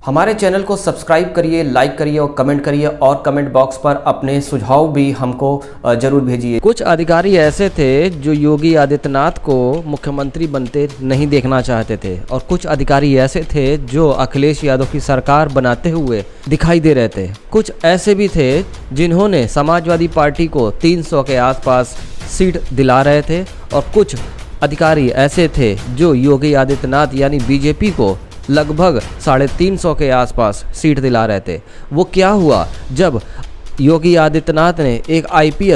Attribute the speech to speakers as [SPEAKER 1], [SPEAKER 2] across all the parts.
[SPEAKER 1] हमारे चैनल को सब्सक्राइब करिए, लाइक करिए और कमेंट करिए और कमेंट बॉक्स पर अपने सुझाव भी हमको ज़रूर भेजिए। कुछ अधिकारी ऐसे थे जो योगी आदित्यनाथ को मुख्यमंत्री बनते नहीं देखना चाहते थे और कुछ अधिकारी ऐसे थे जो अखिलेश यादव की सरकार बनाते हुए दिखाई दे रहे थे। कुछ ऐसे भी थे जिन्होंने समाजवादी पार्टी को 300 के आसपास सीट दिला रहे थे और कुछ अधिकारी ऐसे थे जो योगी आदित्यनाथ यानी बीजेपी को लगभग 350 के आसपास सीट दिला रहे थे। वो क्या हुआ जब योगी आदित्यनाथ ने एक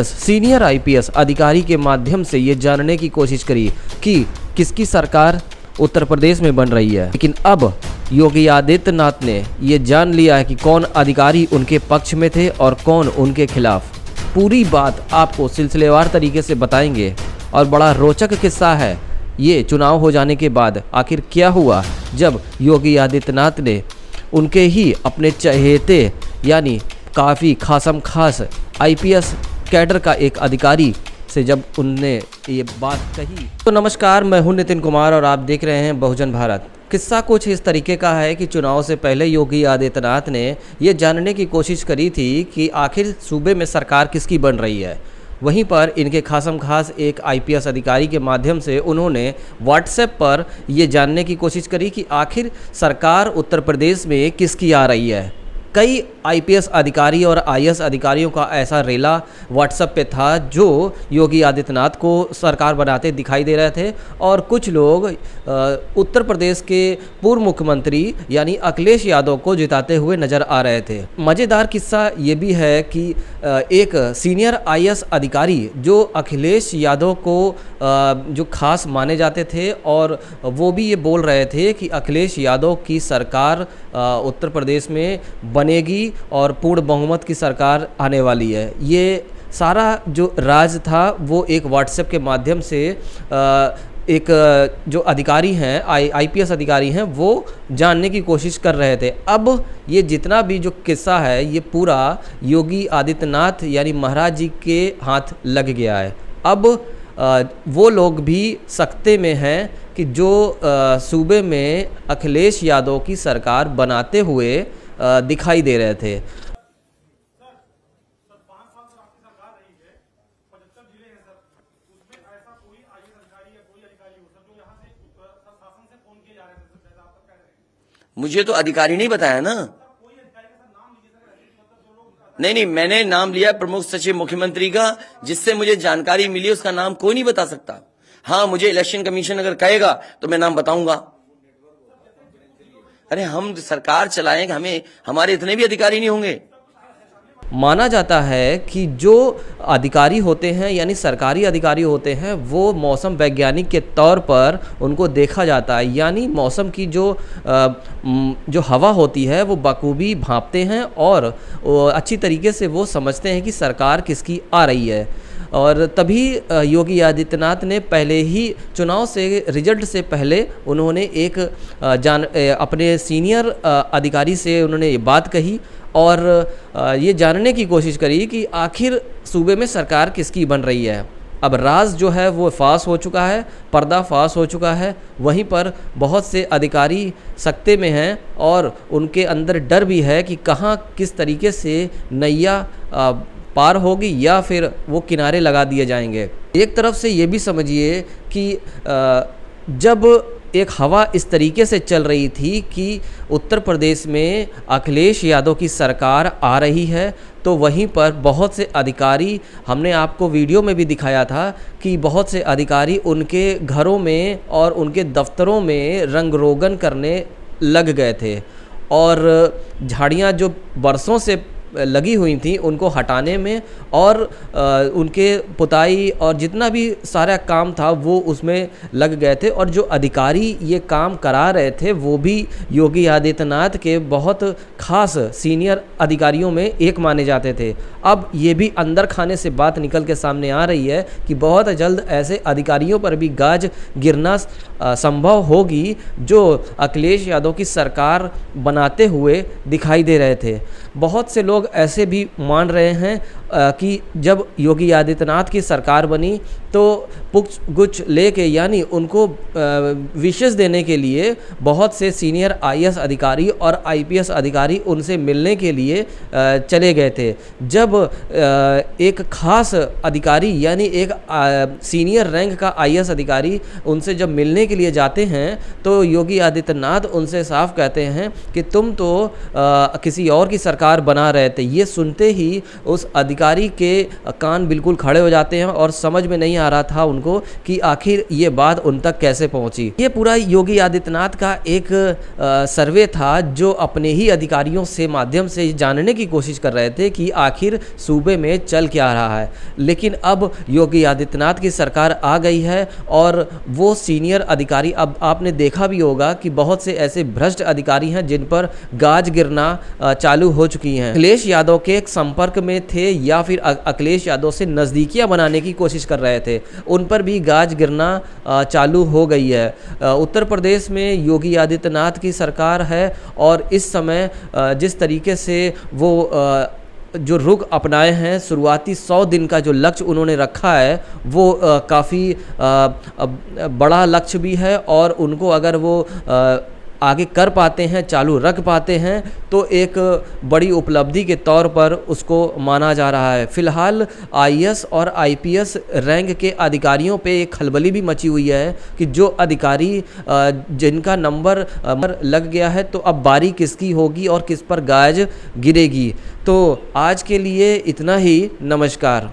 [SPEAKER 1] सीनियर आईपीएस अधिकारी के माध्यम से ये जानने की कोशिश करी कि किसकी सरकार उत्तर प्रदेश में बन रही है, लेकिन अब योगी आदित्यनाथ ने ये जान लिया है कि कौन अधिकारी उनके पक्ष में थे और कौन उनके खिलाफ। पूरी बात आपको सिलसिलेवार तरीके से बताएंगे और बड़ा रोचक किस्सा है ये चुनाव हो जाने के बाद आखिर क्या हुआ जब योगी आदित्यनाथ ने उनके ही अपने चहेते यानी काफ़ी खास आईपीएस कैडर का एक अधिकारी से जब उनने ये बात कही। तो नमस्कार, मैं हूं नितिन कुमार और आप देख रहे हैं बहुजन भारत। किस्सा कुछ इस तरीके का है कि चुनाव से पहले योगी आदित्यनाथ ने ये जानने की कोशिश करी थी कि आखिर सूबे में सरकार किसकी बन रही है। वहीं पर इनके खास एक आईपीएस अधिकारी के माध्यम से उन्होंने व्हाट्सएप पर ये जानने की कोशिश करी कि आखिर सरकार उत्तर प्रदेश में किसकी आ रही है। कई आईपीएस अधिकारी और आईएएस अधिकारियों का ऐसा रेला व्हाट्सएप पे था जो योगी आदित्यनाथ को सरकार बनाते दिखाई दे रहे थे और कुछ लोग उत्तर प्रदेश के पूर्व मुख्यमंत्री यानी अखिलेश यादव को जिताते हुए नज़र आ रहे थे। मज़ेदार किस्सा ये भी है कि एक सीनियर आईएएस अधिकारी जो अखिलेश यादव को जो खास माने जाते थे और वो भी ये बोल रहे थे कि अखिलेश यादव की सरकार उत्तर प्रदेश में बनेगी और पूर्ण बहुमत की सरकार आने वाली है। ये सारा जो राज था वो एक व्हाट्सएप के माध्यम से एक जो अधिकारी हैं आईपीएस अधिकारी हैं वो जानने की कोशिश कर रहे थे। अब ये जितना भी जो किस्सा है ये पूरा योगी आदित्यनाथ यानी महाराज जी के हाथ लग गया है। अब वो लोग भी सकते में हैं कि जो सूबे में अखिलेश यादव की सरकार बनाते हुए दिखाई दे रहे थे।
[SPEAKER 2] मुझे तो अधिकारी नहीं बताया ना। नहीं, मैंने नाम लिया प्रमुख सचिव मुख्यमंत्री का, जिससे मुझे जानकारी मिली। उसका नाम कोई नहीं बता सकता। हाँ, मुझे इलेक्शन कमीशन अगर कहेगा तो मैं नाम बताऊंगा। अरे हम सरकार चलाएंगे, हमें हमारे इतने भी अधिकारी नहीं होंगे।
[SPEAKER 1] माना जाता है कि जो अधिकारी होते हैं यानी सरकारी अधिकारी होते हैं वो मौसम वैज्ञानिक के तौर पर उनको देखा जाता है, यानी मौसम की जो हवा होती है वो बखूबी भांपते हैं और अच्छी तरीके से वो समझते हैं कि सरकार किसकी आ रही है। और तभी योगी आदित्यनाथ ने पहले ही चुनाव से रिजल्ट से पहले उन्होंने एक अपने सीनियर अधिकारी से उन्होंने ये बात कही और ये जानने की कोशिश करी कि आखिर सूबे में सरकार किसकी बन रही है। अब राज जो है वो फाश हो चुका है, पर्दा फाश हो चुका है। वहीं पर बहुत से अधिकारी सकते में हैं और उनके अंदर डर भी है कि कहाँ किस तरीके से नैया पार होगी या फिर वो किनारे लगा दिए जाएंगे। एक तरफ से ये भी समझिए कि जब एक हवा इस तरीके से चल रही थी कि उत्तर प्रदेश में अखिलेश यादव की सरकार आ रही है, तो वहीं पर बहुत से अधिकारी, हमने आपको वीडियो में भी दिखाया था कि बहुत से अधिकारी उनके घरों में और उनके दफ्तरों में रंग रोगन करने लग गए थे और झाड़ियाँ जो बरसों से लगी हुई थी उनको हटाने में और उनके पुताई और जितना भी सारा काम था वो उसमें लग गए थे। और जो अधिकारी ये काम करा रहे थे वो भी योगी आदित्यनाथ के बहुत खास सीनियर अधिकारियों में एक माने जाते थे। अब ये भी अंदर खाने से बात निकल के सामने आ रही है कि बहुत जल्द ऐसे अधिकारियों पर भी गाज गिरना संभव होगी जो अखिलेश यादव की सरकार बनाते हुए दिखाई दे रहे थे। बहुत से लोग ऐसे भी मान रहे हैं कि जब योगी आदित्यनाथ की सरकार बनी तो पुछ गुछ लेके यानी उनको विशेष देने के लिए बहुत से सीनियर आईएएस अधिकारी और आईपीएस अधिकारी उनसे मिलने के लिए चले गए थे। जब एक खास अधिकारी यानी एक सीनियर रैंक का आईएएस अधिकारी उनसे जब मिलने के लिए जाते हैं तो योगी आदित्यनाथ उनसे साफ कहते हैं कि तुम तो किसी और की सरकार बना रहे थे। ये सुनते ही उस अधिकारी के कान बिल्कुल खड़े हो जाते हैं और समझ में नहीं आ रहा था उनको कि आखिर ये बात उन तक कैसे पहुंची। ये पूरा योगी आदित्यनाथ का एक सर्वे था जो अपने ही अधिकारियों से माध्यम से जानने की कोशिश कर रहे थे कि आखिर सूबे में चल क्या रहा है। लेकिन अब योगी आदित्यनाथ की सरकार आ गई है और वो सीनियर अधिकारी, अब आपने देखा भी होगा कि बहुत से ऐसे भ्रष्ट अधिकारी हैं जिन पर गाज गिरना चालू हो चुकी हैं। अखिलेश यादव के संपर्क में थे या फिर अखिलेश यादव से नज़दीकियां बनाने की कोशिश कर रहे थे, उन पर भी गाज गिरना चालू हो गई है। उत्तर प्रदेश में योगी आदित्यनाथ की सरकार है और इस समय जिस तरीके से वो जो रुख अपनाए हैं, शुरुआती 100 दिन का जो लक्ष्य उन्होंने रखा है वो काफ़ी बड़ा लक्ष्य भी है और उनको अगर वो आगे कर पाते हैं, चालू रख पाते हैं तो एक बड़ी उपलब्धि के तौर पर उसको माना जा रहा है। फिलहाल आईएएस और आईपीएस रैंक के अधिकारियों पे एक खलबली भी मची हुई है कि जो अधिकारी जिनका नंबर लग गया है तो अब बारी किसकी होगी और किस पर गाज गिरेगी। तो आज के लिए इतना ही। नमस्कार।